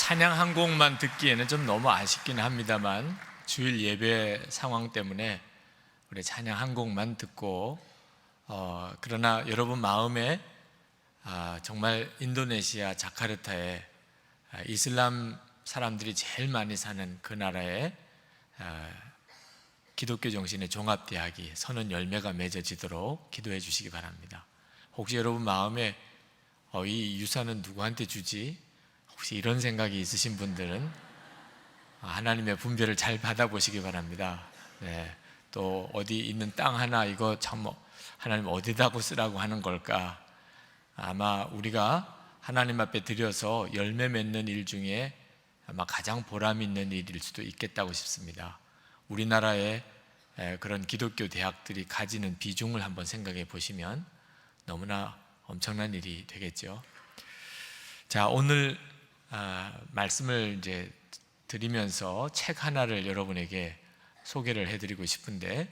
찬양 한 곡만 듣기에는 좀 너무 아쉽긴 합니다만 주일 예배 상황 때문에 우리 찬양 한 곡만 듣고 그러나 여러분 마음에 정말 인도네시아 자카르타에 이슬람 사람들이 제일 많이 사는 그 나라에 기독교 정신의 종합대학이 선언 열매가 맺어지도록 기도해 주시기 바랍니다. 혹시 여러분 마음에 이 유산은 누구한테 주지? 혹시 이런 생각이 있으신 분들은 하나님의 분별을 잘 받아보시기 바랍니다. 네. 또 어디 있는 땅 하나 이거 참 하나님 어디다고 쓰라고 하는 걸까? 아마 우리가 하나님 앞에 드려서 열매 맺는 일 중에 아마 가장 보람 있는 일일 수도 있겠다고 싶습니다. 우리나라의 그런 기독교 대학들이 가지는 비중을 한번 생각해 보시면 너무나 엄청난 일이 되겠죠. 자, 오늘 말씀을 이제 드리면서 책 하나를 여러분에게 소개를 해드리고 싶은데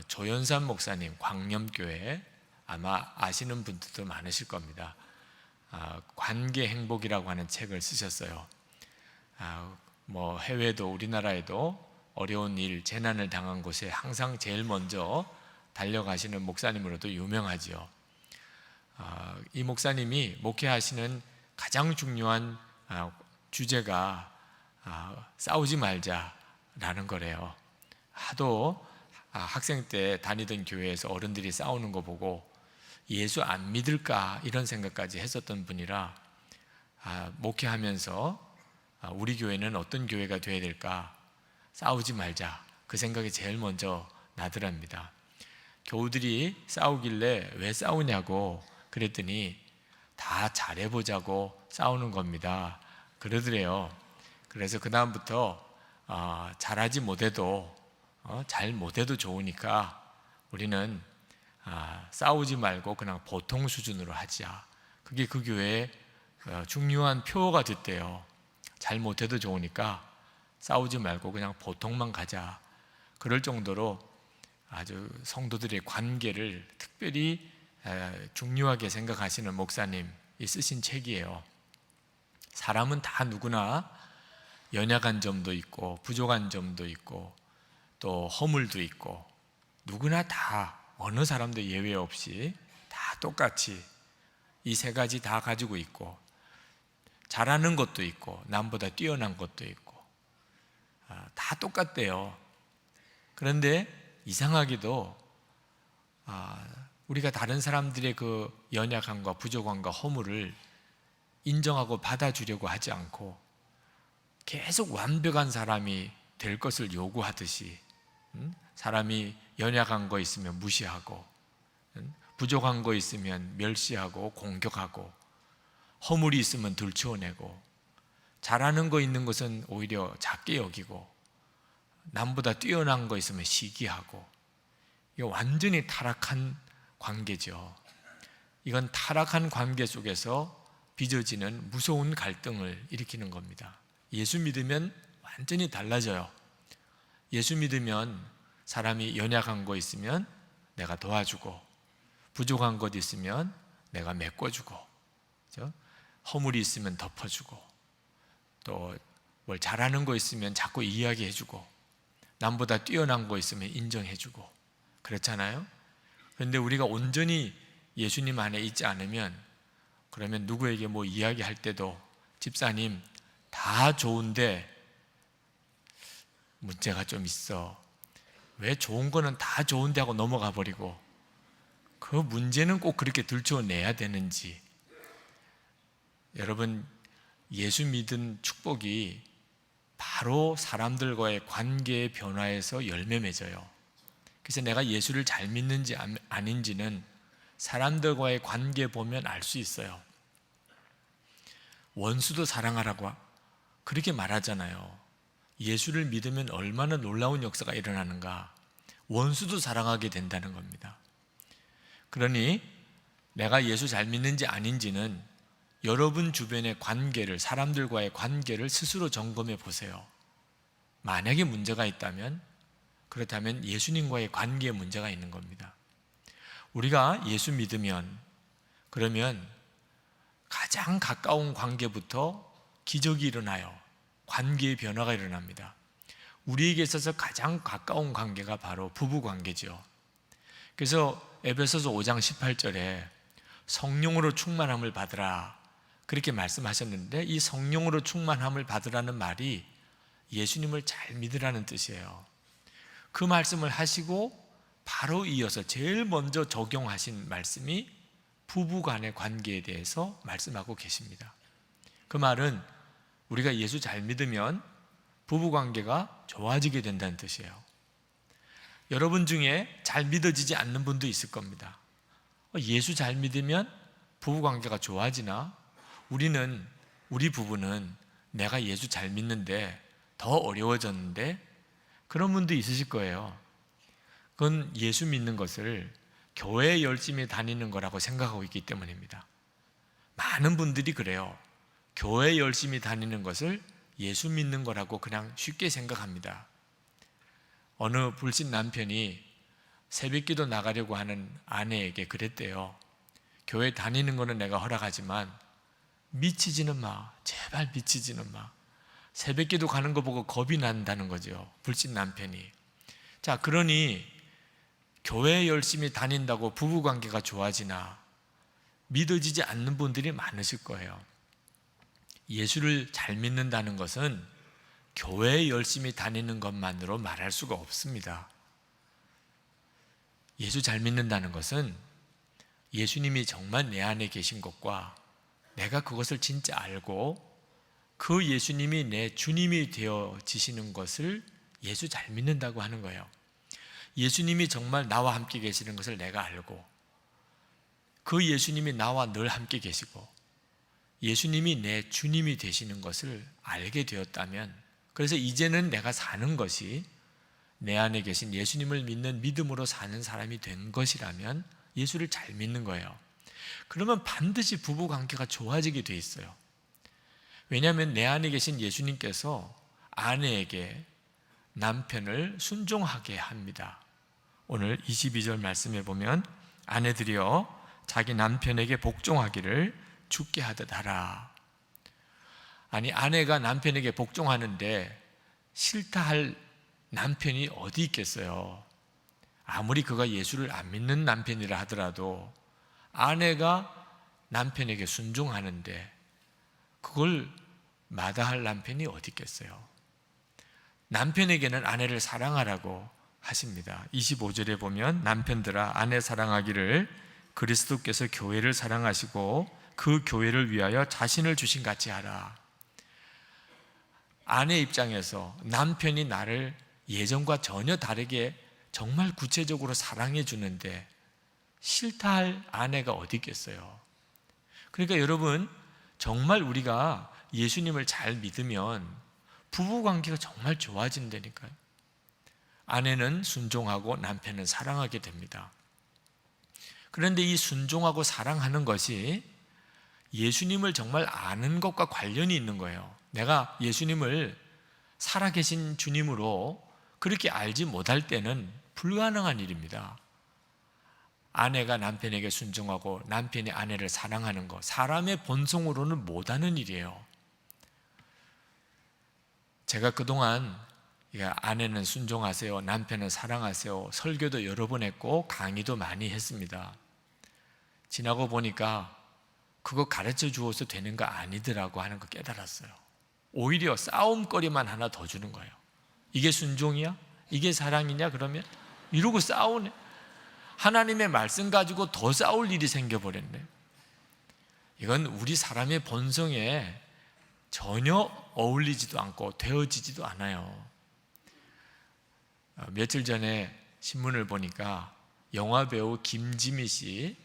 조연산 목사님 광염교회 아마 아시는 분들도 많으실 겁니다. 관계 행복이라고 하는 책을 쓰셨어요. 뭐 해외도 우리나라에도 어려운 일, 재난을 당한 곳에 항상 제일 먼저 달려가시는 목사님으로도 유명하지요. 이 목사님이 목회하시는 가장 중요한 주제가 싸우지 말자라는 거래요. 하도 학생 때 다니던 교회에서 어른들이 싸우는 거 보고 예수 안 믿을까 이런 생각까지 했었던 분이라 목회하면서 우리 교회는 어떤 교회가 되어야 될까? 싸우지 말자, 그 생각이 제일 먼저 나더랍니다. 교우들이 싸우길래 왜 싸우냐고 그랬더니 다 잘해보자고 싸우는 겁니다 그러더래요. 그래서 그 다음부터 잘하지 못해도 잘 못해도 좋으니까 우리는 싸우지 말고 그냥 보통 수준으로 하자. 그게 그 교회의 중요한 표어가 됐대요. 잘 못해도 좋으니까 싸우지 말고 그냥 보통만 가자. 그럴 정도로 아주 성도들의 관계를 특별히 중요하게 생각하시는 목사님이 쓰신 책이에요. 사람은 다 누구나 연약한 점도 있고 부족한 점도 있고 또 허물도 있고 누구나 다 어느 사람도 예외 없이 다 똑같이 이 세 가지 다 가지고 있고 잘하는 것도 있고 남보다 뛰어난 것도 있고 다 똑같대요. 그런데 이상하게도 우리가 다른 사람들의 그 연약함과 부족함과 허물을 인정하고 받아주려고 하지 않고 계속 완벽한 사람이 될 것을 요구하듯이 사람이 연약한 거 있으면 무시하고 부족한 거 있으면 멸시하고 공격하고 허물이 있으면 들추어내고 잘하는 거 있는 것은 오히려 작게 여기고 남보다 뛰어난 거 있으면 시기하고 이거 완전히 타락한 관계죠. 이건 타락한 관계 속에서 빚어지는 무서운 갈등을 일으키는 겁니다. 예수 믿으면 완전히 달라져요. 예수 믿으면 사람이 연약한 거 있으면 내가 도와주고 부족한 것 있으면 내가 메꿔주고 그렇죠? 허물이 있으면 덮어주고 또 뭘 잘하는 거 있으면 자꾸 이야기해주고 남보다 뛰어난 거 있으면 인정해주고 그렇잖아요. 그런데 우리가 온전히 예수님 안에 있지 않으면 그러면 누구에게 뭐 이야기할 때도 집사님 다 좋은데 문제가 좀 있어. 왜 좋은 거는 다 좋은데 하고 넘어가 버리고 그 문제는 꼭 그렇게 들춰내야 되는지. 여러분 예수 믿은 축복이 바로 사람들과의 관계의 변화에서 열매 맺어요. 그래서 내가 예수를 잘 믿는지 아닌지는 사람들과의 관계 보면 알 수 있어요. 원수도 사랑하라고 그렇게 말하잖아요. 예수를 믿으면 얼마나 놀라운 역사가 일어나는가. 원수도 사랑하게 된다는 겁니다. 그러니 내가 예수 잘 믿는지 아닌지는 여러분 주변의 관계를, 사람들과의 관계를 스스로 점검해 보세요. 만약에 문제가 있다면 그렇다면 예수님과의 관계에 문제가 있는 겁니다. 우리가 예수 믿으면 그러면 가장 가까운 관계부터 기적이 일어나요. 관계의 변화가 일어납니다. 우리에게 있어서 가장 가까운 관계가 바로 부부 관계죠. 그래서 에베소서 5장 18절에 성령으로 충만함을 받으라 그렇게 말씀하셨는데, 이 성령으로 충만함을 받으라는 말이 예수님을 잘 믿으라는 뜻이에요. 그 말씀을 하시고 바로 이어서 제일 먼저 적용하신 말씀이 부부 간의 관계에 대해서 말씀하고 계십니다. 그 말은 우리가 예수 잘 믿으면 부부 관계가 좋아지게 된다는 뜻이에요. 여러분 중에 잘 믿어지지 않는 분도 있을 겁니다. 예수 잘 믿으면 부부 관계가 좋아지나? 우리 부부는 내가 예수 잘 믿는데 더 어려워졌는데? 그런 분도 있으실 거예요. 그건 예수 믿는 것을 교회에 열심히 다니는 거라고 생각하고 있기 때문입니다. 많은 분들이 그래요. 교회에 열심히 다니는 것을 예수 믿는 거라고 그냥 쉽게 생각합니다. 어느 불신 남편이 새벽기도 나가려고 하는 아내에게 그랬대요. 교회 다니는 거는 내가 허락하지만 미치지는 마. 제발 미치지는 마. 새벽기도 가는 거 보고 겁이 난다는 거죠. 불신 남편이. 자, 그러니 교회 열심히 다닌다고 부부관계가 좋아지나? 믿어지지 않는 분들이 많으실 거예요. 예수를 잘 믿는다는 것은 교회에 열심히 다니는 것만으로 말할 수가 없습니다. 예수 잘 믿는다는 것은 예수님이 정말 내 안에 계신 것과 내가 그것을 진짜 알고 그 예수님이 내 주님이 되어지시는 것을 예수 잘 믿는다고 하는 거예요. 예수님이 정말 나와 함께 계시는 것을 내가 알고 그 예수님이 나와 늘 함께 계시고 예수님이 내 주님이 되시는 것을 알게 되었다면, 그래서 이제는 내가 사는 것이 내 안에 계신 예수님을 믿는 믿음으로 사는 사람이 된 것이라면 예수를 잘 믿는 거예요. 그러면 반드시 부부관계가 좋아지게 돼 있어요. 왜냐하면 내 안에 계신 예수님께서 아내에게 남편을 순종하게 합니다. 오늘 22절 말씀에 보면 아내들이여 자기 남편에게 복종하기를 주께 하듯 하라. 아니, 아내가 남편에게 복종하는데 싫다 할 남편이 어디 있겠어요? 아무리 그가 예수를 안 믿는 남편이라 하더라도 아내가 남편에게 순종하는데 그걸 마다할 남편이 어디 있겠어요? 남편에게는 아내를 사랑하라고 하십니다. 25절에 보면 남편들아 아내 사랑하기를 그리스도께서 교회를 사랑하시고 그 교회를 위하여 자신을 주신 같이 하라. 아내 입장에서 남편이 나를 예전과 전혀 다르게 정말 구체적으로 사랑해 주는데 싫다 할 아내가 어디 있겠어요? 그러니까 여러분, 정말 우리가 예수님을 잘 믿으면 부부관계가 정말 좋아진다니까요. 아내는 순종하고 남편은 사랑하게 됩니다. 그런데 이 순종하고 사랑하는 것이 예수님을 정말 아는 것과 관련이 있는 거예요. 내가 예수님을 살아계신 주님으로 그렇게 알지 못할 때는 불가능한 일입니다. 아내가 남편에게 순종하고 남편이 아내를 사랑하는 것, 사람의 본성으로는 못하는 일이에요. 제가 그동안 아내는 순종하세요, 남편은 사랑하세요 설교도 여러 번 했고 강의도 많이 했습니다. 지나고 보니까 그거 가르쳐 주어서 되는 거 아니더라고 하는 거 깨달았어요. 오히려 싸움거리만 하나 더 주는 거예요. 이게 순종이야? 이게 사랑이냐? 그러면 이러고 싸우네. 하나님의 말씀 가지고 더 싸울 일이 생겨버렸네. 이건 우리 사람의 본성에 전혀 어울리지도 않고 되어지지도 않아요. 며칠 전에 신문을 보니까 영화배우 김지미 씨,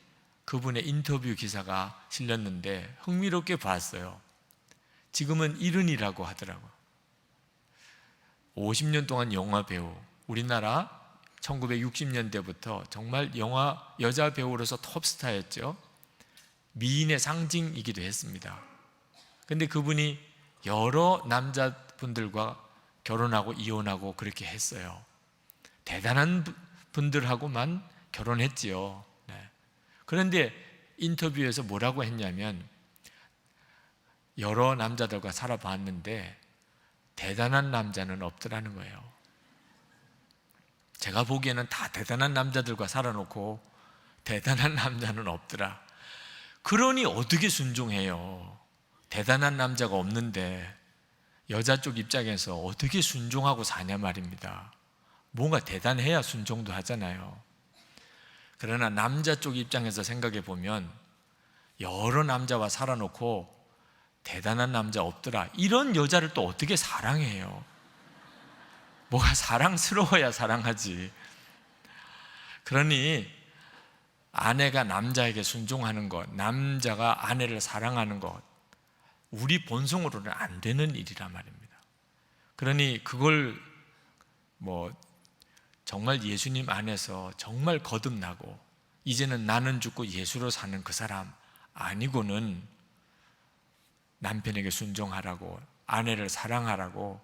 그분의 인터뷰 기사가 실렸는데 흥미롭게 봤어요. 지금은 일흔이라고 하더라고요. 50년 동안 영화배우, 우리나라 1960년대부터 정말 영화 여자 배우로서 톱스타였죠. 미인의 상징이기도 했습니다. 근데 그분이 여러 남자분들과 결혼하고 이혼하고 그렇게 했어요. 대단한 분들하고만 결혼했지요. 네. 그런데 인터뷰에서 뭐라고 했냐면 여러 남자들과 살아봤는데 대단한 남자는 없더라는 거예요. 제가 보기에는 다 대단한 남자들과 살아놓고 대단한 남자는 없더라. 그러니 어떻게 순종해요? 대단한 남자가 없는데 여자 쪽 입장에서 어떻게 순종하고 사냐 말입니다. 뭔가 대단해야 순종도 하잖아요. 그러나 남자 쪽 입장에서 생각해 보면 여러 남자와 살아놓고 대단한 남자 없더라, 이런 여자를 또 어떻게 사랑해요? 뭐가 사랑스러워야 사랑하지. 그러니 아내가 남자에게 순종하는 것, 남자가 아내를 사랑하는 것, 우리 본성으로는 안 되는 일이란 말입니다. 그러니 그걸 정말 예수님 안에서 정말 거듭나고 이제는 나는 죽고 예수로 사는 그 사람 아니고는 남편에게 순종하라고, 아내를 사랑하라고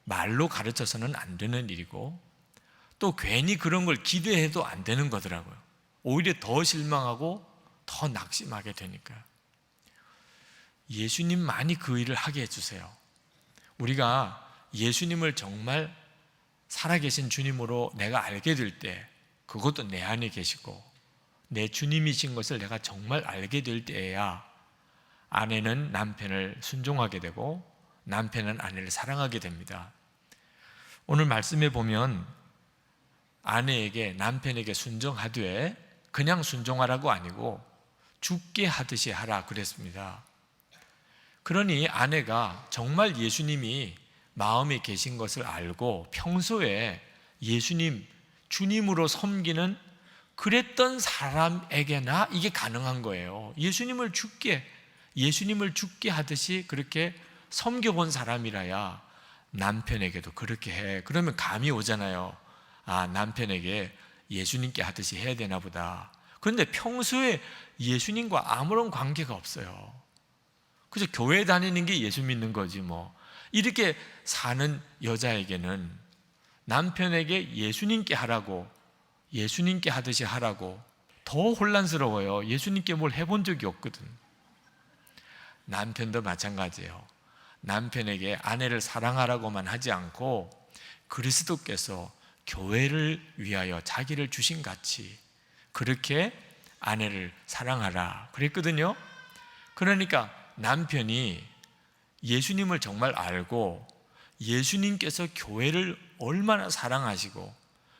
말로 가르쳐서는 안 되는 일이고, 또 괜히 그런 걸 기대해도 안 되는 거더라고요. 오히려 더 실망하고 더 낙심하게 되니까요. 예수님만이 그 일을 하게 해주세요. 우리가 예수님을 정말 살아계신 주님으로 내가 알게 될 때, 그것도 내 안에 계시고 내 주님이신 것을 내가 정말 알게 될 때에야 아내는 남편을 순종하게 되고 남편은 아내를 사랑하게 됩니다. 오늘 말씀에 보면 아내에게, 남편에게 순종하되 그냥 순종하라고 아니고 죽게 하듯이 하라 그랬습니다. 그러니 아내가 정말 예수님이 마음에 계신 것을 알고 평소에 예수님, 주님으로 섬기는 그랬던 사람에게나 이게 가능한 거예요. 예수님을 죽게 하듯이 그렇게 섬겨본 사람이라야 남편에게도 그렇게 해. 그러면 감이 오잖아요. 아, 남편에게 예수님께 하듯이 해야 되나 보다. 그런데 평소에 예수님과 아무런 관계가 없어요. 그래서 교회 다니는 게 예수 믿는 거지 뭐. 이렇게 사는 여자에게는 남편에게 예수님께 하라고, 예수님께 하듯이 하라고 더 혼란스러워요. 예수님께 뭘 해본 적이 없거든. 남편도 마찬가지예요. 남편에게 아내를 사랑하라고만 하지 않고 그리스도께서 교회를 위하여 자기를 주신 같이 그렇게 아내를 사랑하라 그랬거든요. 그러니까 남편이 예수님을 정말 알고 예수님께서 교회를 얼마나 사랑하시고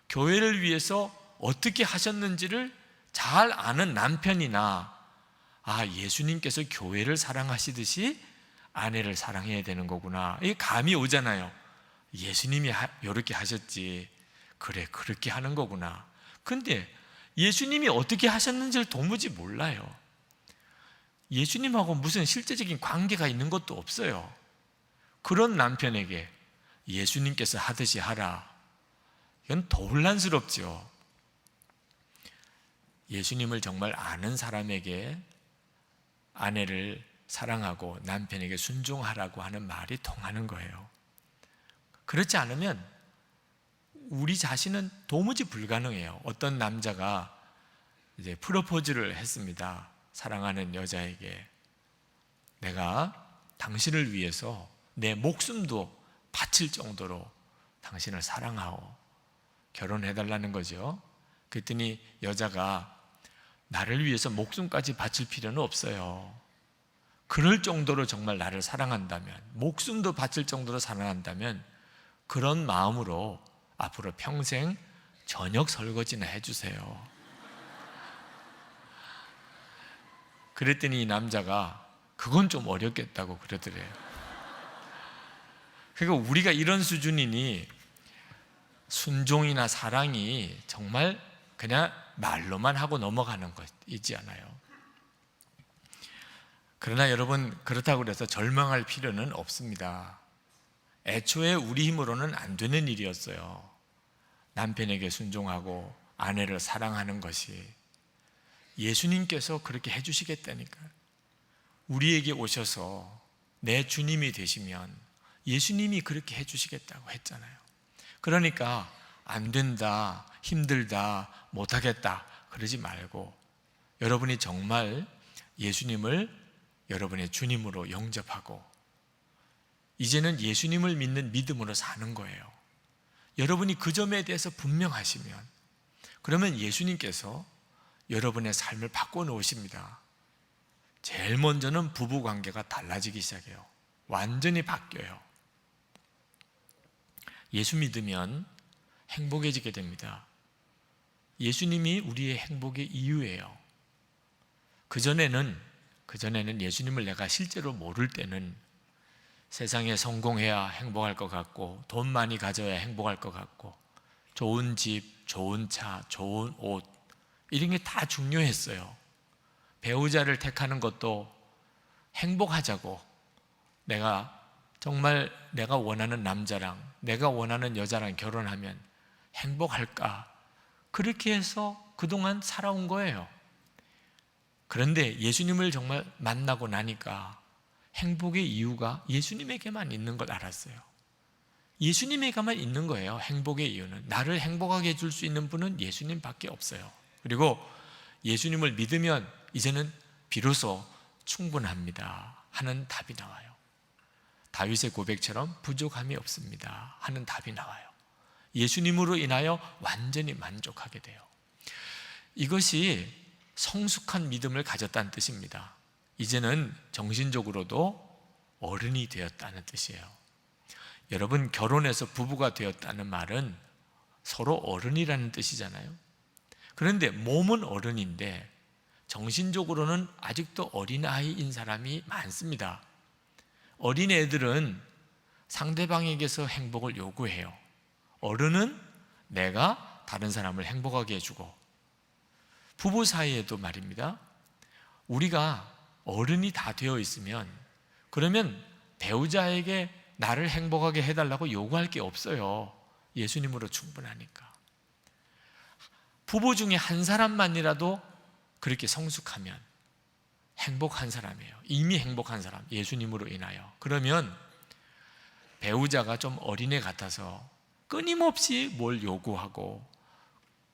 교회를 위해서 어떻게 하셨는지를 잘 아는 남편이나, 아, 예수님께서 교회를 사랑하시듯이 아내를 사랑해야 되는 거구나, 이게 감이 오잖아요. 예수님이 이렇게 하셨지, 그래 그렇게 하는 거구나. 근데 예수님이 어떻게 하셨는지를 도무지 몰라요. 예수님하고 무슨 실제적인 관계가 있는 것도 없어요. 그런 남편에게 예수님께서 하듯이 하라, 이건 더 혼란스럽죠. 예수님을 정말 아는 사람에게 아내를 사랑하고 남편에게 순종하라고 하는 말이 통하는 거예요. 그렇지 않으면 우리 자신은 도무지 불가능해요. 어떤 남자가 이제 프로포즈를 했습니다. 사랑하는 여자에게 내가 당신을 위해서 내 목숨도 바칠 정도로 당신을 사랑하오, 결혼해달라는 거죠. 그랬더니 여자가 나를 위해서 목숨까지 바칠 필요는 없어요. 그럴 정도로 정말 나를 사랑한다면, 목숨도 바칠 정도로 사랑한다면 그런 마음으로 앞으로 평생 저녁 설거지나 해주세요. 그랬더니 이 남자가 그건 좀 어렵겠다고 그러더래요. 그러니까 우리가 이런 수준이니 순종이나 사랑이 정말 그냥 말로만 하고 넘어가는 것이지 않아요. 그러나 여러분, 그렇다고 해서 절망할 필요는 없습니다. 애초에 우리 힘으로는 안 되는 일이었어요. 남편에게 순종하고 아내를 사랑하는 것이. 예수님께서 그렇게 해주시겠다니까요. 우리에게 오셔서 내 주님이 되시면 예수님이 그렇게 해주시겠다고 했잖아요. 그러니까 안 된다, 힘들다, 못하겠다 그러지 말고 여러분이 정말 예수님을 여러분의 주님으로 영접하고 이제는 예수님을 믿는 믿음으로 사는 거예요. 여러분이 그 점에 대해서 분명하시면 그러면 예수님께서 여러분의 삶을 바꿔놓으십니다. 제일 먼저는 부부관계가 달라지기 시작해요. 완전히 바뀌어요. 예수 믿으면 행복해지게 됩니다. 예수님이 우리의 행복의 이유예요. 그전에는 예수님을 내가 실제로 모를 때는 세상에 성공해야 행복할 것 같고 돈 많이 가져야 행복할 것 같고 좋은 집, 좋은 차, 좋은 옷 이런 게 다 중요했어요. 배우자를 택하는 것도 행복하자고 정말 내가 원하는 남자랑 내가 원하는 여자랑 결혼하면 행복할까? 그렇게 해서 그동안 살아온 거예요. 그런데 예수님을 정말 만나고 나니까 행복의 이유가 예수님에게만 있는 걸 알았어요. 예수님에게만 있는 거예요. 행복의 이유는. 나를 행복하게 해줄 수 있는 분은 예수님밖에 없어요. 그리고 예수님을 믿으면 이제는 비로소 충분합니다 하는 답이 나와요. 다윗의 고백처럼 부족함이 없습니다 하는 답이 나와요. 예수님으로 인하여 완전히 만족하게 돼요. 이것이 성숙한 믿음을 가졌다는 뜻입니다. 이제는 정신적으로도 어른이 되었다는 뜻이에요. 여러분, 결혼해서 부부가 되었다는 말은 서로 어른이라는 뜻이잖아요. 그런데 몸은 어른인데 정신적으로는 아직도 어린아이인 사람이 많습니다. 어린애들은 상대방에게서 행복을 요구해요. 어른은 내가 다른 사람을 행복하게 해주고, 부부 사이에도 말입니다. 우리가 어른이 다 되어 있으면 그러면 배우자에게 나를 행복하게 해달라고 요구할 게 없어요. 예수님으로 충분하니까. 부부 중에 한 사람만이라도 그렇게 성숙하면 행복한 사람이에요. 이미 행복한 사람, 예수님으로 인하여. 그러면 배우자가 좀 어린애 같아서 끊임없이 뭘 요구하고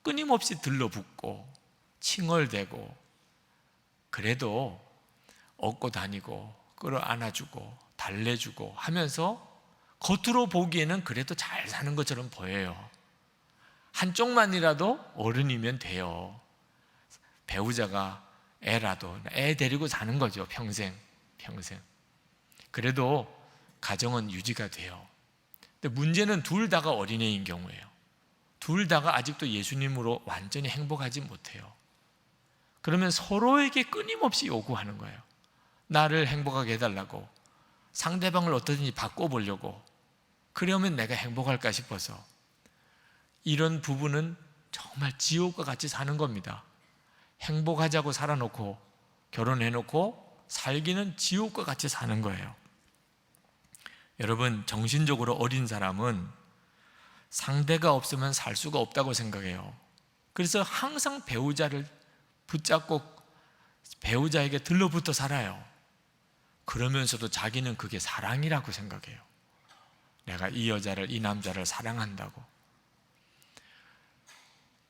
끊임없이 들러붙고 칭얼대고 그래도 업고 다니고 끌어안아주고 달래주고 하면서 겉으로 보기에는 그래도 잘 사는 것처럼 보여요. 한쪽만이라도 어른이면 돼요. 배우자가 애라도 애 데리고 사는 거죠. 평생. 그래도 가정은 유지가 돼요. 근데 문제는 둘 다가 어린애인 경우예요. 둘 다가 아직도 예수님으로 완전히 행복하지 못해요. 그러면 서로에게 끊임없이 요구하는 거예요. 나를 행복하게 해달라고, 상대방을 어떻게든지 바꿔보려고, 그러면 내가 행복할까 싶어서. 이런 부부는 정말 지옥과 같이 사는 겁니다. 행복하자고 살아놓고 결혼해놓고 살기는 지옥과 같이 사는 거예요. 여러분, 정신적으로 어린 사람은 상대가 없으면 살 수가 없다고 생각해요. 그래서 항상 배우자를 붙잡고 배우자에게 들러붙어 살아요. 그러면서도 자기는 그게 사랑이라고 생각해요. 내가 이 여자를, 이 남자를 사랑한다고.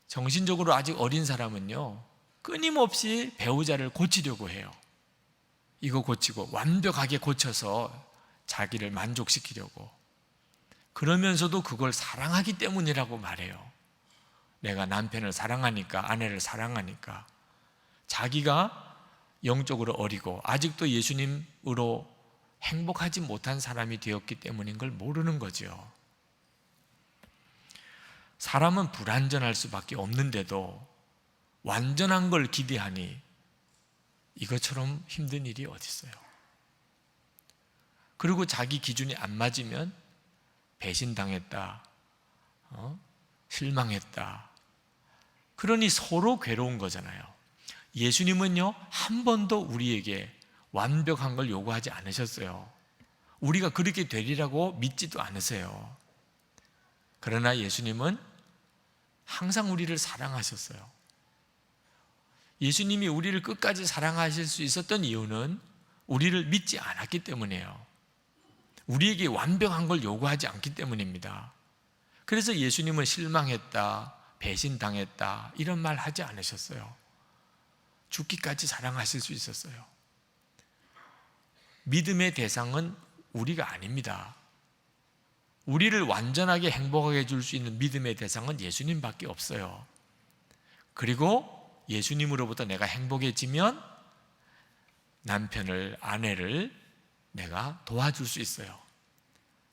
정신적으로 아직 어린 사람은요, 끊임없이 배우자를 고치려고 해요. 이거 고치고 완벽하게 고쳐서 자기를 만족시키려고. 그러면서도 그걸 사랑하기 때문이라고 말해요. 내가 남편을 사랑하니까, 아내를 사랑하니까. 자기가 영적으로 어리고 아직도 예수님으로 행복하지 못한 사람이 되었기 때문인 걸 모르는 거죠. 사람은 불완전할 수밖에 없는데도 완전한 걸 기대하니 이것처럼 힘든 일이 어디 있어요. 그리고 자기 기준이 안 맞으면 배신당했다, 실망했다. 그러니 서로 괴로운 거잖아요. 예수님은요, 한 번도 우리에게 완벽한 걸 요구하지 않으셨어요. 우리가 그렇게 되리라고 믿지도 않으세요. 그러나 예수님은 항상 우리를 사랑하셨어요. 예수님이 우리를 끝까지 사랑하실 수 있었던 이유는 우리를 믿지 않았기 때문이에요. 우리에게 완벽한 걸 요구하지 않기 때문입니다. 그래서 예수님은 실망했다, 배신당했다 이런 말 하지 않으셨어요. 죽기까지 사랑하실 수 있었어요. 믿음의 대상은 우리가 아닙니다. 우리를 완전하게 행복하게 해줄 수 있는 믿음의 대상은 예수님밖에 없어요. 그리고 예수님으로부터 내가 행복해지면 남편을, 아내를 내가 도와줄 수 있어요.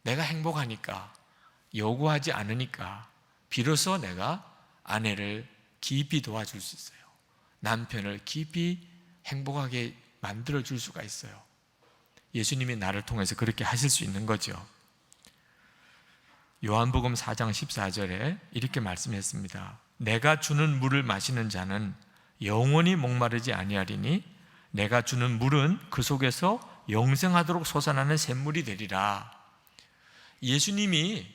내가 행복하니까, 요구하지 않으니까 비로소 내가 아내를 깊이 도와줄 수 있어요. 남편을 깊이 행복하게 만들어줄 수가 있어요. 예수님이 나를 통해서 그렇게 하실 수 있는 거죠. 요한복음 4장 14절에 이렇게 말씀했습니다. 내가 주는 물을 마시는 자는 영원히 목마르지 아니하리니 내가 주는 물은 그 속에서 영생하도록 솟아나는 샘물이 되리라. 예수님이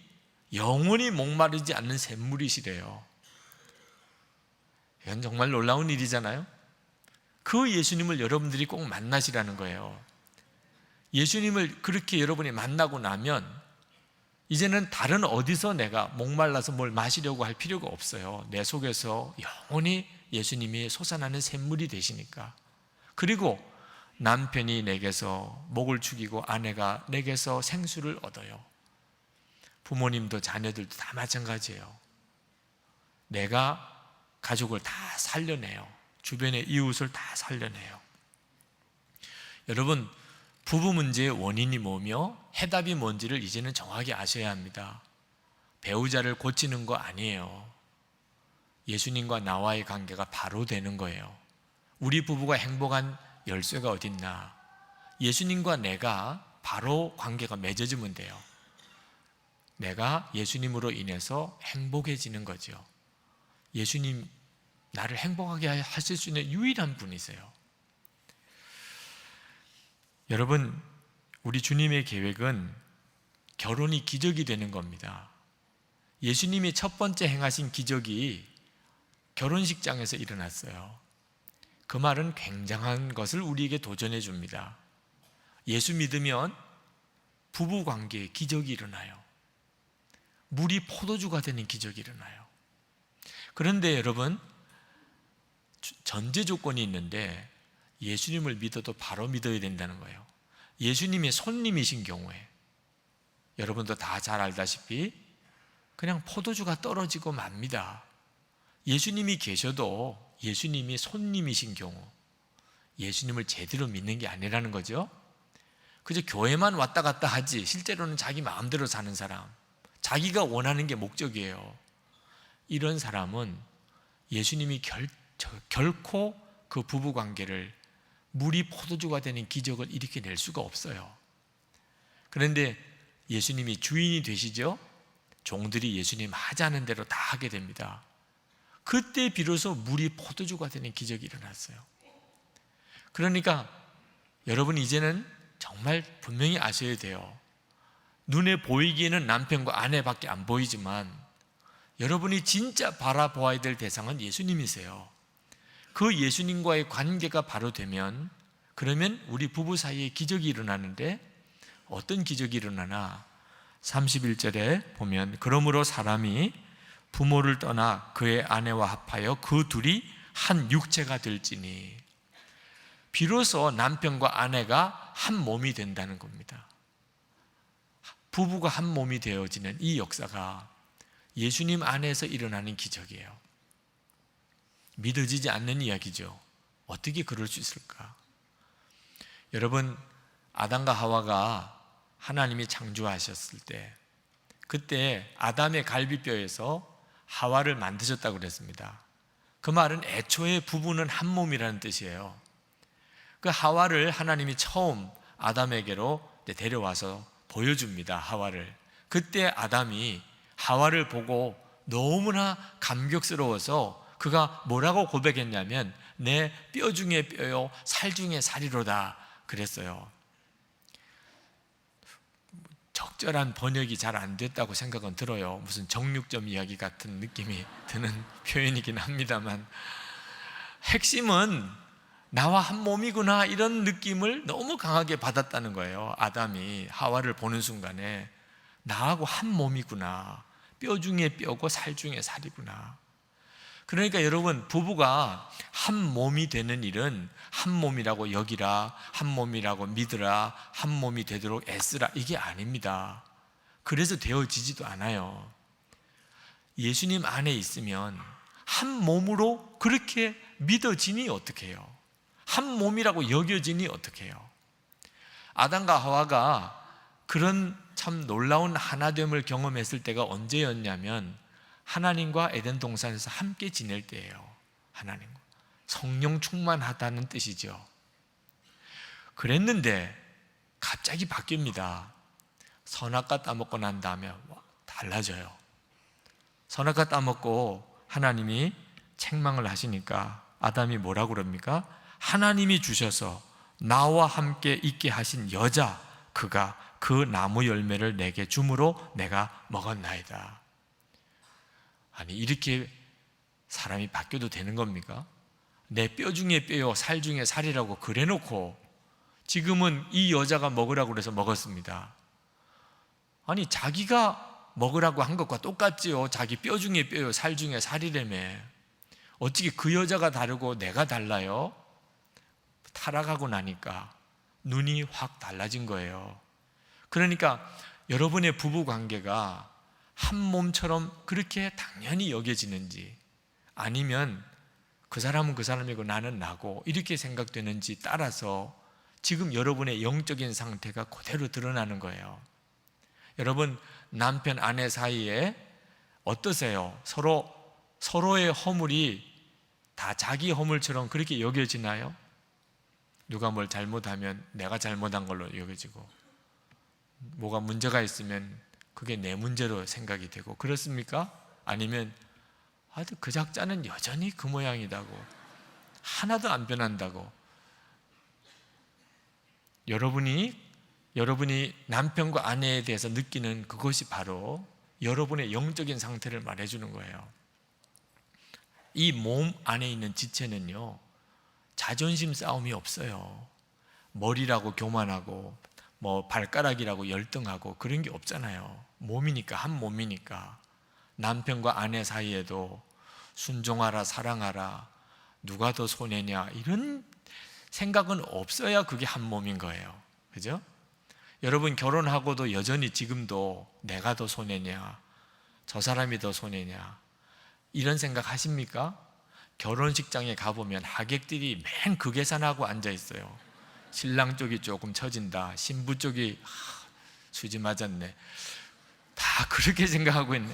영원히 목마르지 않는 샘물이시래요. 이건 정말 놀라운 일이잖아요. 그 예수님을 여러분들이 꼭 만나시라는 거예요. 예수님을 그렇게 여러분이 만나고 나면 이제는 다른 어디서 내가 목말라서 뭘 마시려고 할 필요가 없어요. 내 속에서 영원히 예수님이 솟아나는 샘물이 되시니까. 그리고 남편이 내게서 목을 축이고 아내가 내게서 생수를 얻어요. 부모님도 자녀들도 다 마찬가지예요. 내가 가족을 다 살려내요. 주변의 이웃을 다 살려내요. 여러분, 부부 문제의 원인이 뭐며 해답이 뭔지를 이제는 정확히 아셔야 합니다. 배우자를 고치는 거 아니에요. 예수님과 나와의 관계가 바로 되는 거예요. 우리 부부가 행복한 열쇠가 어딨나? 예수님과 내가 바로 관계가 맺어지면 돼요. 내가 예수님으로 인해서 행복해지는 거죠. 예수님, 나를 행복하게 하실 수 있는 유일한 분이세요. 여러분, 우리 주님의 계획은 결혼이 기적이 되는 겁니다. 예수님이 첫 번째 행하신 기적이 결혼식장에서 일어났어요. 그 말은 굉장한 것을 우리에게 도전해 줍니다. 예수 믿으면 부부 관계에 기적이 일어나요. 물이 포도주가 되는 기적이 일어나요. 그런데 여러분, 전제 조건이 있는데 예수님을 믿어도 바로 믿어야 된다는 거예요. 예수님이 손님이신 경우에, 여러분도 다 잘 알다시피 그냥 포도주가 떨어지고 맙니다. 예수님이 계셔도 예수님이 손님이신 경우 예수님을 제대로 믿는 게 아니라는 거죠. 그저 교회만 왔다 갔다 하지 실제로는 자기 마음대로 사는 사람, 자기가 원하는 게 목적이에요. 이런 사람은 예수님이 결코 그 부부관계를 물이 포도주가 되는 기적을 일으켜낼 수가 없어요. 그런데 예수님이 주인이 되시죠? 종들이 예수님 하자는 대로 다 하게 됩니다. 그때 비로소 물이 포도주가 되는 기적이 일어났어요. 그러니까 여러분, 이제는 정말 분명히 아셔야 돼요. 눈에 보이기에는 남편과 아내밖에 안 보이지만 여러분이 진짜 바라보아야 될 대상은 예수님이세요. 그 예수님과의 관계가 바로 되면, 그러면 우리 부부 사이에 기적이 일어나는데 어떤 기적이 일어나나? 31절에 보면, 그러므로 사람이 부모를 떠나 그의 아내와 합하여 그 둘이 한 육체가 될지니, 비로소 남편과 아내가 한 몸이 된다는 겁니다. 부부가 한 몸이 되어지는 이 역사가 예수님 안에서 일어나는 기적이에요. 믿어지지 않는 이야기죠. 어떻게 그럴 수 있을까? 여러분, 아담과 하와가 하나님이 창조하셨을 때, 그때 아담의 갈비뼈에서 하와를 만드셨다고 그랬습니다. 그 말은 애초에 부부는 한 몸이라는 뜻이에요. 그 하와를 하나님이 처음 아담에게로 데려와서 보여줍니다. 하와를. 그때 아담이 하와를 보고 너무나 감격스러워서 그가 뭐라고 고백했냐면, 내 뼈 중에 뼈요 살 중에 살이로다 그랬어요. 적절한 번역이 잘 안 됐다고 생각은 들어요. 무슨 정육점 이야기 같은 느낌이 드는 표현이긴 합니다만, 핵심은 나와 한 몸이구나, 이런 느낌을 너무 강하게 받았다는 거예요. 아담이 하와를 보는 순간에 나하고 한 몸이구나, 뼈 중에 뼈고 살 중에 살이구나. 그러니까 여러분, 부부가 한 몸이 되는 일은 한 몸이라고 여기라, 한 몸이라고 믿으라, 한 몸이 되도록 애쓰라, 이게 아닙니다. 그래서 되어지지도 않아요. 예수님 안에 있으면 한 몸으로 그렇게 믿어지니 어떻게 해요? 한 몸이라고 여겨지니 어떻게 해요? 아담과 하와가 그런 참 놀라운 하나됨을 경험했을 때가 언제였냐면 하나님과 에덴 동산에서 함께 지낼 때예요. 하나님과 성령 충만하다는 뜻이죠. 그랬는데 갑자기 바뀝니다. 선악과 따먹고 난 다음에 달라져요. 선악과 따먹고 하나님이 책망을 하시니까 아담이 뭐라고 그럽니까? 하나님이 주셔서 나와 함께 있게 하신 여자, 그가 그 나무 열매를 내게 주므로 내가 먹었나이다. 아니, 이렇게 사람이 바뀌어도 되는 겁니까? 내 뼈 중에 뼈요 살 중에 살이라고 그래놓고 지금은 이 여자가 먹으라고 그래서 먹었습니다. 아니, 자기가 먹으라고 한 것과 똑같지요. 자기 뼈 중에 뼈요 살 중에 살이라며. 어떻게 그 여자가 다르고 내가 달라요? 타락하고 나니까 눈이 확 달라진 거예요. 그러니까 여러분의 부부 관계가 한 몸처럼 그렇게 당연히 여겨지는지, 아니면 그 사람은 그 사람이고 나는 나고 이렇게 생각되는지 따라서 지금 여러분의 영적인 상태가 그대로 드러나는 거예요. 여러분, 남편 아내 사이에 어떠세요? 서로의 허물이 다 자기 허물처럼 그렇게 여겨지나요? 누가 뭘 잘못하면 내가 잘못한 걸로 여겨지고, 뭐가 문제가 있으면 그게 내 문제로 생각이 되고, 그렇습니까? 아니면 그 작자는 여전히 그 모양이다고, 하나도 안 변한다고. 여러분이 남편과 아내에 대해서 느끼는 그것이 바로 여러분의 영적인 상태를 말해주는 거예요. 이 몸 안에 있는 지체는요, 자존심 싸움이 없어요. 머리라고 교만하고 발가락이라고 열등하고 그런 게 없잖아요. 몸이니까, 한 몸이니까. 남편과 아내 사이에도 순종하라, 사랑하라, 누가 더 손해냐, 이런 생각은 없어야 그게 한 몸인 거예요. 그죠? 여러분, 결혼하고도 여전히 지금도 내가 더 손해냐, 저 사람이 더 손해냐, 이런 생각 하십니까? 결혼식장에 가보면 하객들이 맨 그 계산하고 앉아 있어요. 신랑 쪽이 조금 처진다, 신부 쪽이 수지 맞았네, 다 그렇게 생각하고 있네.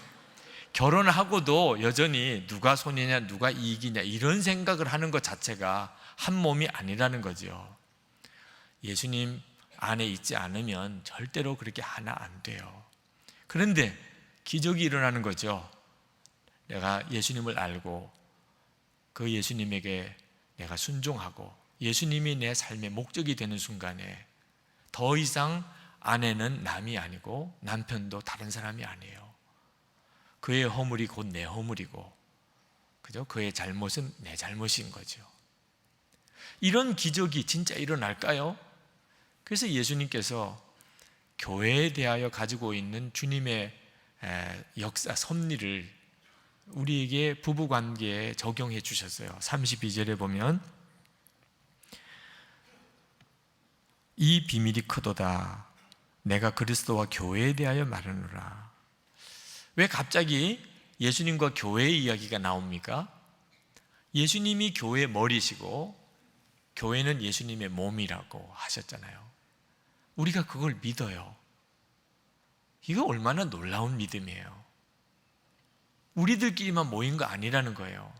결혼하고도 여전히 누가 손해냐, 누가 이익이냐, 이런 생각을 하는 것 자체가 한 몸이 아니라는 거죠. 예수님 안에 있지 않으면 절대로 그렇게 하나 안 돼요. 그런데 기적이 일어나는 거죠. 내가 예수님을 알고 그 예수님에게 내가 순종하고 예수님이 내 삶의 목적이 되는 순간에 더 이상 아내는 남이 아니고 남편도 다른 사람이 아니에요. 그의 허물이 곧 내 허물이고, 그죠? 그의 잘못은 내 잘못인 거죠. 이런 기적이 진짜 일어날까요? 그래서 예수님께서 교회에 대하여 가지고 있는 주님의 역사, 섭리를 우리에게 부부관계에 적용해 주셨어요. 32절에 보면 이 비밀이 크도다, 내가 그리스도와 교회에 대하여 말하노라. 왜 갑자기 예수님과 교회의 이야기가 나옵니까? 예수님이 교회의 머리시고 교회는 예수님의 몸이라고 하셨잖아요. 우리가 그걸 믿어요. 이거 얼마나 놀라운 믿음이에요. 우리들끼리만 모인 거 아니라는 거예요.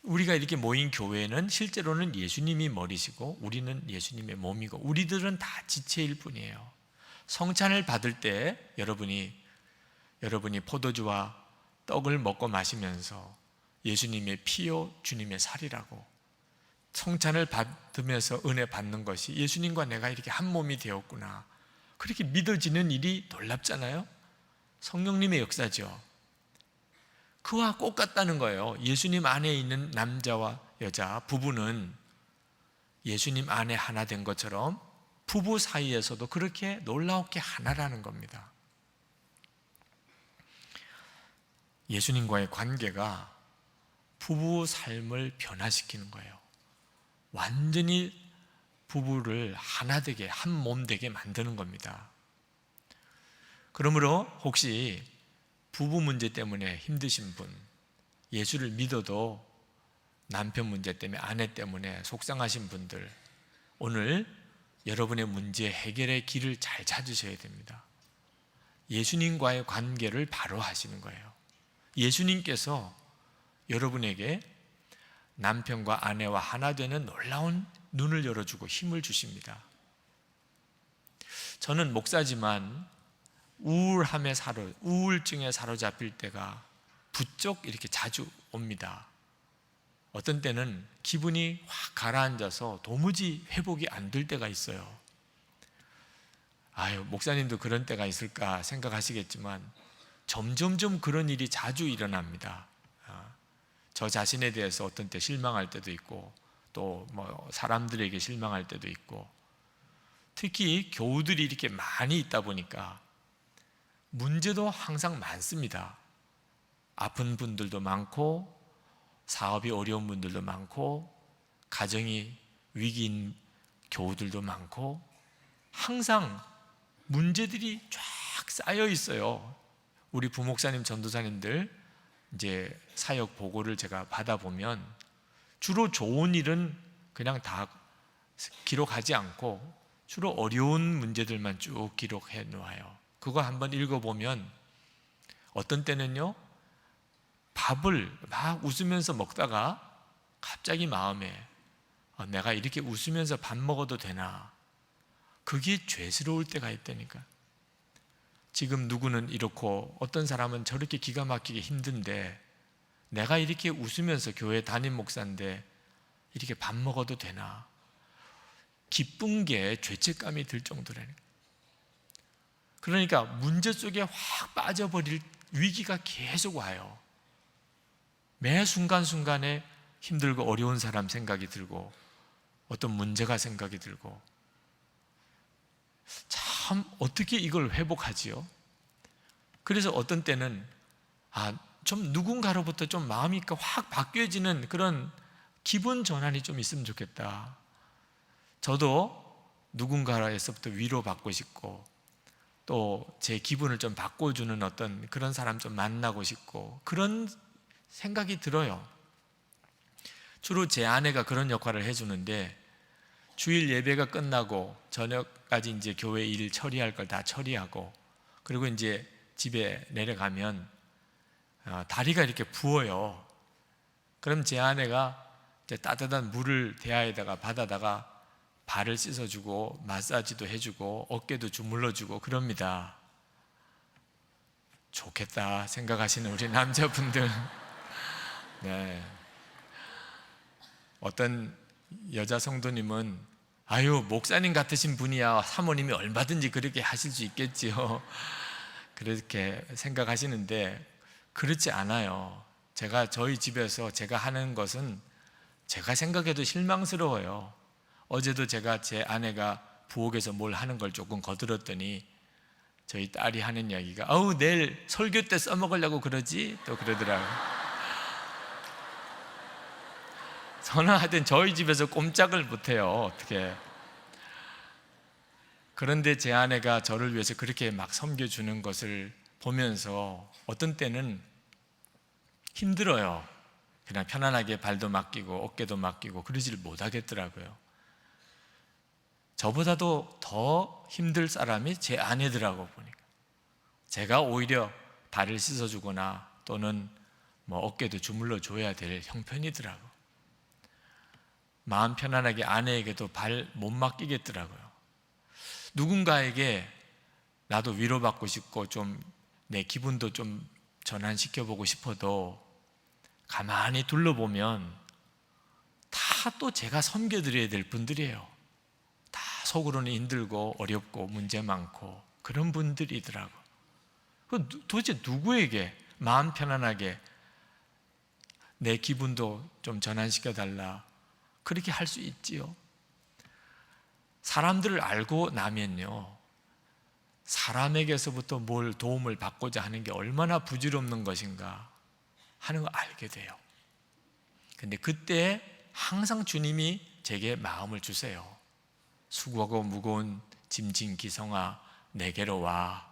우리가 이렇게 모인 교회는 실제로는 예수님이 머리시고 우리는 예수님의 몸이고 우리들은 다 지체일 뿐이에요. 성찬을 받을 때 여러분이 포도주와 떡을 먹고 마시면서 예수님의 피요 주님의 살이라고 성찬을 받으면서 은혜 받는 것이 예수님과 내가 이렇게 한 몸이 되었구나, 그렇게 믿어지는 일이 놀랍잖아요. 성령님의 역사죠. 그와 똑같다는 거예요. 예수님 안에 있는 남자와 여자, 부부는 예수님 안에 하나 된 것처럼 부부 사이에서도 그렇게 놀랍게 하나라는 겁니다. 예수님과의 관계가 부부 삶을 변화시키는 거예요. 완전히 부부를 하나 되게, 한 몸 되게 만드는 겁니다. 그러므로 혹시 부부 문제 때문에 힘드신 분, 예수를 믿어도 남편 문제 때문에, 아내 때문에 속상하신 분들, 오늘 여러분의 문제 해결의 길을 잘 찾으셔야 됩니다. 예수님과의 관계를 바로 하시는 거예요. 예수님께서 여러분에게 남편과 아내와 하나 되는 놀라운 눈을 열어주고 힘을 주십니다. 저는 목사지만 우울증에 사로잡힐 때가 부쩍 이렇게 자주 옵니다. 어떤 때는 기분이 확 가라앉아서 도무지 회복이 안 될 때가 있어요. 아유, 목사님도 그런 때가 있을까 생각하시겠지만 점점점 그런 일이 자주 일어납니다. 저 자신에 대해서 어떤 때 실망할 때도 있고, 또 뭐 사람들에게 실망할 때도 있고, 특히 교우들이 이렇게 많이 있다 보니까 문제도 항상 많습니다. 아픈 분들도 많고, 사업이 어려운 분들도 많고, 가정이 위기인 교우들도 많고, 항상 문제들이 쫙 쌓여 있어요. 우리 부목사님, 전도사님들 이제 사역 보고를 제가 받아보면 주로 좋은 일은 그냥 다 기록하지 않고 주로 어려운 문제들만 쭉 기록해 놓아요. 그거 한번 읽어보면 어떤 때는요, 밥을 막 웃으면서 먹다가 갑자기 마음에 내가 이렇게 웃으면서 밥 먹어도 되나, 그게 죄스러울 때가 있다니까. 지금 누구는 이렇고 어떤 사람은 저렇게 기가 막히게 힘든데 내가 이렇게 웃으면서 교회 담임 목사인데 이렇게 밥 먹어도 되나, 기쁜 게 죄책감이 들 정도라니까. 그러니까 문제 속에 확 빠져버릴 위기가 계속 와요. 매 순간순간에 힘들고 어려운 사람 생각이 들고, 어떤 문제가 생각이 들고, 참 어떻게 이걸 회복하지요? 그래서 어떤 때는 좀 누군가로부터 좀 마음이 확 바뀌어지는 그런 기분 전환이 좀 있으면 좋겠다. 저도 누군가에서부터 위로받고 싶고, 또 제 기분을 좀 바꿔주는 어떤 그런 사람 좀 만나고 싶고, 그런 생각이 들어요. 주로 제 아내가 그런 역할을 해주는데, 주일 예배가 끝나고 저녁까지 이제 교회 일 처리할 걸 다 처리하고, 그리고 이제 집에 내려가면 다리가 이렇게 부어요. 그럼 제 아내가 이제 따뜻한 물을 대야에다가 받아다가 발을 씻어주고 마사지도 해주고 어깨도 주물러주고 그럽니다. 좋겠다 생각하시는 우리 남자분들. 네. 어떤 여자 성도님은 아유, 목사님 같으신 분이야 사모님이 얼마든지 그렇게 하실 수 있겠지요, 그렇게 생각하시는데 그렇지 않아요. 저희 집에서 제가 하는 것은 제가 생각해도 실망스러워요. 어제도 제가 제 아내가 부엌에서 뭘 하는 걸 조금 거들었더니 저희 딸이 하는 이야기가 내일 설교 때 써먹으려고 그러지? 또 그러더라고요. 저는 하여튼 저희 집에서 꼼짝을 못해요, 어떻게. 그런데 제 아내가 저를 위해서 그렇게 막 섬겨주는 것을 보면서 어떤 때는 힘들어요. 그냥 편안하게 발도 맡기고 어깨도 맡기고 그러지를 못하겠더라고요. 저보다도 더 힘들 사람이 제 아내더라고 보니까. 제가 오히려 발을 씻어주거나 또는 뭐 어깨도 주물러 줘야 될 형편이더라고. 마음 편안하게 아내에게도 발 못 맡기겠더라고요. 누군가에게 나도 위로받고 싶고 좀 내 기분도 좀 전환시켜보고 싶어도 가만히 둘러보면 다 또 제가 섬겨드려야 될 분들이에요. 다 속으로는 힘들고 어렵고 문제 많고 그런 분들이더라고. 도대체 누구에게 마음 편안하게 내 기분도 좀 전환시켜달라 그렇게 할 수 있지요? 사람들을 알고 나면요, 사람에게서부터 뭘 도움을 받고자 하는 게 얼마나 부질없는 것인가 하는 걸 알게 돼요. 근데 그때 항상 주님이 제게 마음을 주세요. 수고하고 무거운 짐진 기성아, 내게로 와.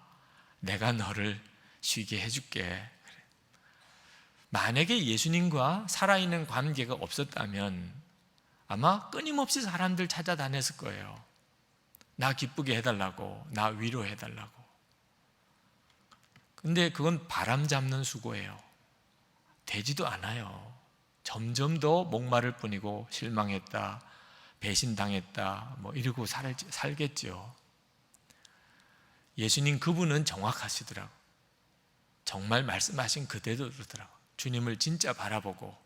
내가 너를 쉬게 해줄게. 만약에 예수님과 살아있는 관계가 없었다면 아마 끊임없이 사람들 찾아다녔을 거예요. 나 기쁘게 해달라고, 나 위로해달라고. 근데 그건 바람 잡는 수고예요. 되지도 않아요. 점점 더 목마를 뿐이고 실망했다, 배신당했다, 이러고 살겠죠. 예수님 그분은 정확하시더라고. 정말 말씀하신 그대로 그러더라고. 주님을 진짜 바라보고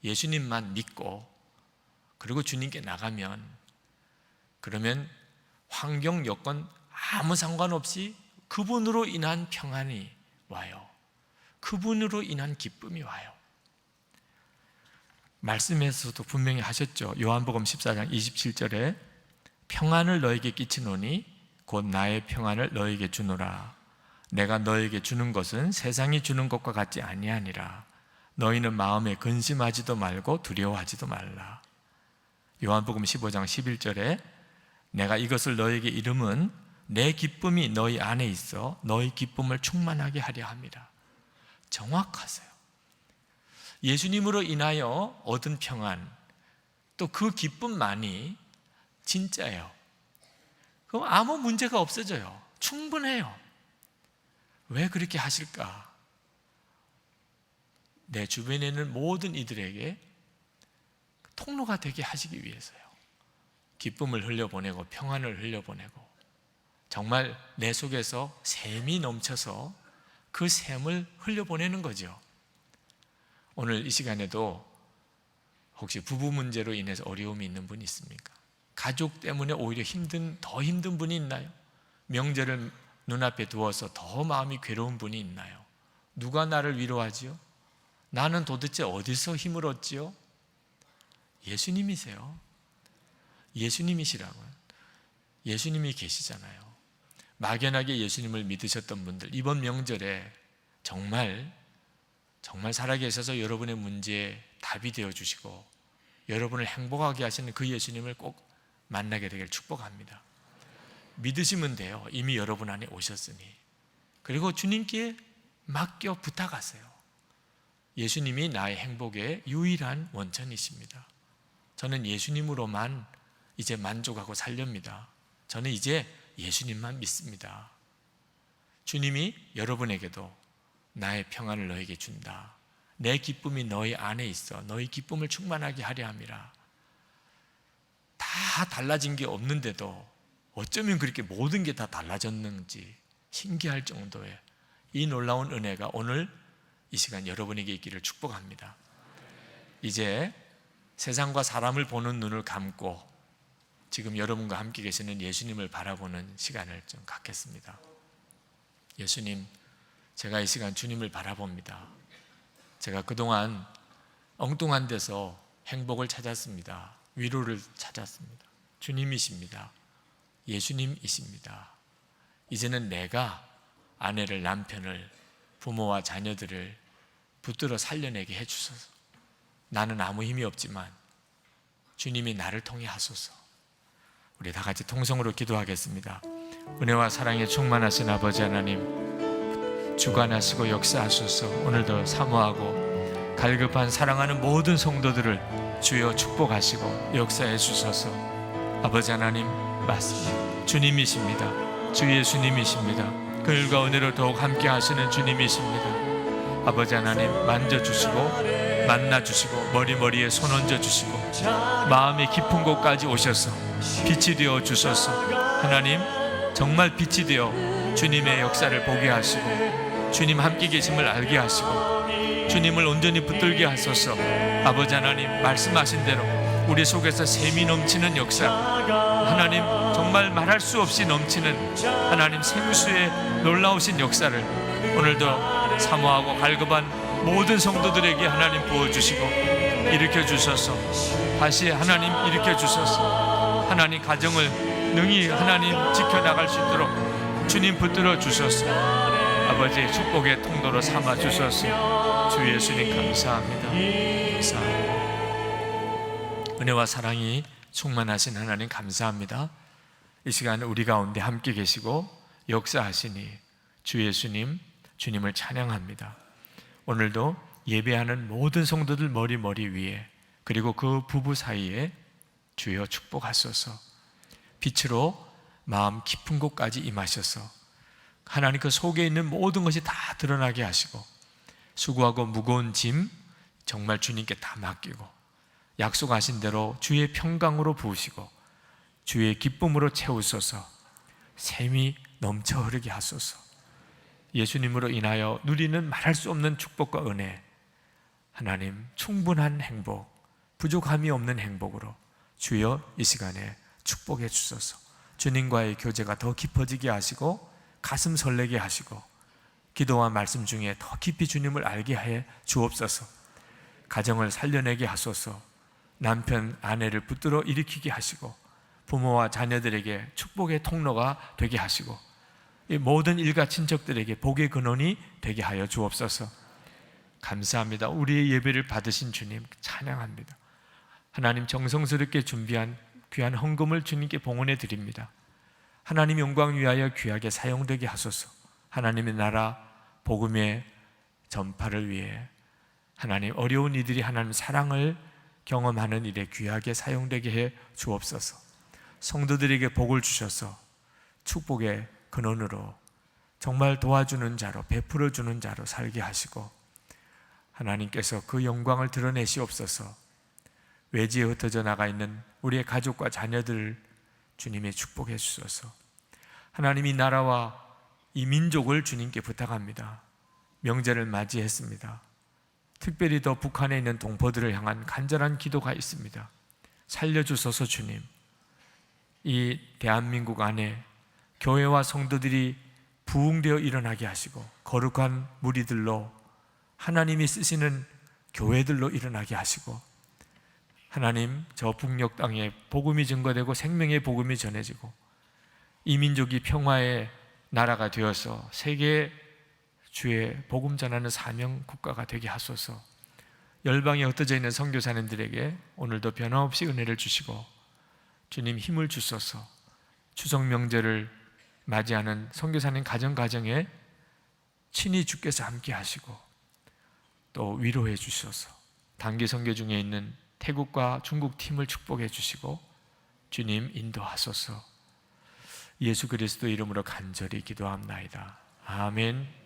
예수님만 믿고 그리고 주님께 나가면, 그러면 환경 여건 아무 상관없이 그분으로 인한 평안이 와요. 그분으로 인한 기쁨이 와요. 말씀에서도 분명히 하셨죠. 요한복음 14장 27절에 평안을 너에게 끼치노니 곧 나의 평안을 너에게 주노라. 내가 너에게 주는 것은 세상이 주는 것과 같지 아니하니라. 너희는 마음에 근심하지도 말고 두려워하지도 말라. 요한복음 15장 11절에 내가 이것을 너에게 이름은 내 기쁨이 너희 안에 있어 너희 기쁨을 충만하게 하려 함이라. 정확하세요. 예수님으로 인하여 얻은 평안, 또 그 기쁨만이 진짜예요. 그럼 아무 문제가 없어져요. 충분해요. 왜 그렇게 하실까? 내 주변에 있는 모든 이들에게 통로가 되게 하시기 위해서요. 기쁨을 흘려보내고 평안을 흘려보내고 정말 내 속에서 샘이 넘쳐서 그 샘을 흘려보내는 거죠. 오늘 이 시간에도 혹시 부부 문제로 인해서 어려움이 있는 분이 있습니까? 가족 때문에 오히려 더 힘든 분이 있나요? 명절을 눈앞에 두어서 더 마음이 괴로운 분이 있나요? 누가 나를 위로하지요? 나는 도대체 어디서 힘을 얻지요? 예수님이세요. 예수님이시라고요. 예수님이 계시잖아요. 막연하게 예수님을 믿으셨던 분들, 이번 명절에 정말 살아계셔서 여러분의 문제에 답이 되어주시고 여러분을 행복하게 하시는 그 예수님을 꼭 만나게 되길 축복합니다. 믿으시면 돼요. 이미 여러분 안에 오셨으니. 그리고 주님께 맡겨 부탁하세요. 예수님이 나의 행복의 유일한 원천이십니다. 저는 예수님으로만 이제 만족하고 살렵니다. 저는 이제 예수님만 믿습니다. 주님이 여러분에게도 나의 평안을 너에게 준다. 내 기쁨이 너희 안에 있어 너희 기쁨을 충만하게 하려 함이라. 다 달라진 게 없는데도 어쩌면 그렇게 모든 게 다 달라졌는지 신기할 정도의 이 놀라운 은혜가 오늘 이 시간 여러분에게 있기를 축복합니다. 이제 세상과 사람을 보는 눈을 감고 지금 여러분과 함께 계시는 예수님을 바라보는 시간을 좀 갖겠습니다. 예수님, 제가 이 시간 주님을 바라봅니다. 제가 그동안 엉뚱한 데서 행복을 찾았습니다. 위로를 찾았습니다. 주님이십니다. 예수님이십니다. 이제는 내가 아내를, 남편을, 부모와 자녀들을 붙들어 살려내게 해주소서. 나는 아무 힘이 없지만 주님이 나를 통해 하소서. 우리 다 같이 통성으로 기도하겠습니다. 은혜와 사랑에 충만하신 아버지 하나님, 주관하시고 역사하소서. 오늘도 사모하고 갈급한 사랑하는 모든 성도들을 주여 축복하시고 역사해 주소서. 아버지 하나님, 맞습니다. 주님이십니다. 주 예수님이십니다. 그일과 은혜로 더욱 함께 하시는 주님이십니다. 아버지 하나님, 만져주시고 만나주시고 머리에 손 얹어주시고 마음의 깊은 곳까지 오셔서 빛이 되어 주소서. 하나님, 정말 빛이 되어 주님의 역사를 보게 하시고 주님 함께 계심을 알게 하시고 주님을 온전히 붙들게 하소서. 아버지 하나님, 말씀하신 대로 우리 속에서 샘이 넘치는 역사, 하나님 정말 말할 수 없이 넘치는 하나님 생수의 놀라우신 역사를 오늘도 사모하고 갈급한 모든 성도들에게 하나님 부어주시고 일으켜 주소서. 다시 하나님 일으켜 주소서. 하나님 가정을 능히 하나님 지켜나갈 수 있도록 주님 붙들어 주소서. 아버지의 축복의 통로로 삼아 주소서. 주 예수님 감사합니다. 감사합니다. 은혜와 사랑이 충만하신 하나님 감사합니다. 이 시간 우리 가운데 함께 계시고 역사하시니 주 예수님, 주님을 찬양합니다. 오늘도 예배하는 모든 성도들 머리 위에, 그리고 그 부부 사이에 주여 축복하소서. 빛으로 마음 깊은 곳까지 임하셔서 하나님 그 속에 있는 모든 것이 다 드러나게 하시고, 수고하고 무거운 짐 정말 주님께 다 맡기고, 약속하신 대로 주의 평강으로 부으시고 주의 기쁨으로 채우소서. 샘이 넘쳐 흐르게 하소서. 예수님으로 인하여 누리는 말할 수 없는 축복과 은혜, 하나님 충분한 행복, 부족함이 없는 행복으로 주여 이 시간에 축복해 주소서. 주님과의 교제가 더 깊어지게 하시고 가슴 설레게 하시고 기도와 말씀 중에 더 깊이 주님을 알게 해 주옵소서. 가정을 살려내게 하소서. 남편, 아내를 붙들어 일으키게 하시고 부모와 자녀들에게 축복의 통로가 되게 하시고 이 모든 일가 친척들에게 복의 근원이 되게 하여 주옵소서. 감사합니다. 우리의 예배를 받으신 주님 찬양합니다. 하나님 정성스럽게 준비한 귀한 헌금을 주님께 봉헌해 드립니다. 하나님 영광 위하여 귀하게 사용되게 하소서. 하나님의 나라 복음의 전파를 위해 하나님 어려운 이들이 하나님 사랑을 경험하는 일에 귀하게 사용되게 해 주옵소서. 성도들에게 복을 주셔서 축복의 근원으로 정말 도와주는 자로, 베풀어 주는 자로 살게 하시고 하나님께서 그 영광을 드러내시옵소서. 외지에 흩어져 나가 있는 우리의 가족과 자녀들 주님의 축복해 주소서. 하나님 이 나라와 이 민족을 주님께 부탁합니다. 명절을 맞이했습니다. 특별히 더 북한에 있는 동포들을 향한 간절한 기도가 있습니다. 살려주소서. 주님, 이 대한민국 안에 교회와 성도들이 부흥되어 일어나게 하시고 거룩한 무리들로 하나님이 쓰시는 교회들로 일어나게 하시고 하나님 저 북녘 땅에 복음이 증거되고 생명의 복음이 전해지고 이 민족이 평화의 나라가 되어서 세계 주의 복음 전하는 사명 국가가 되게 하소서. 열방에 흩어져 있는 선교사님들에게 오늘도 변함없이 은혜를 주시고 주님 힘을 주소서. 추석 명절을 맞이하는 선교사님 가정에 친히 주께서 함께 하시고 또 위로해 주셔서 단기 선교 중에 있는 태국과 중국 팀을 축복해 주시고 주님 인도하소서. 예수 그리스도 이름으로 간절히 기도합나이다. 아멘.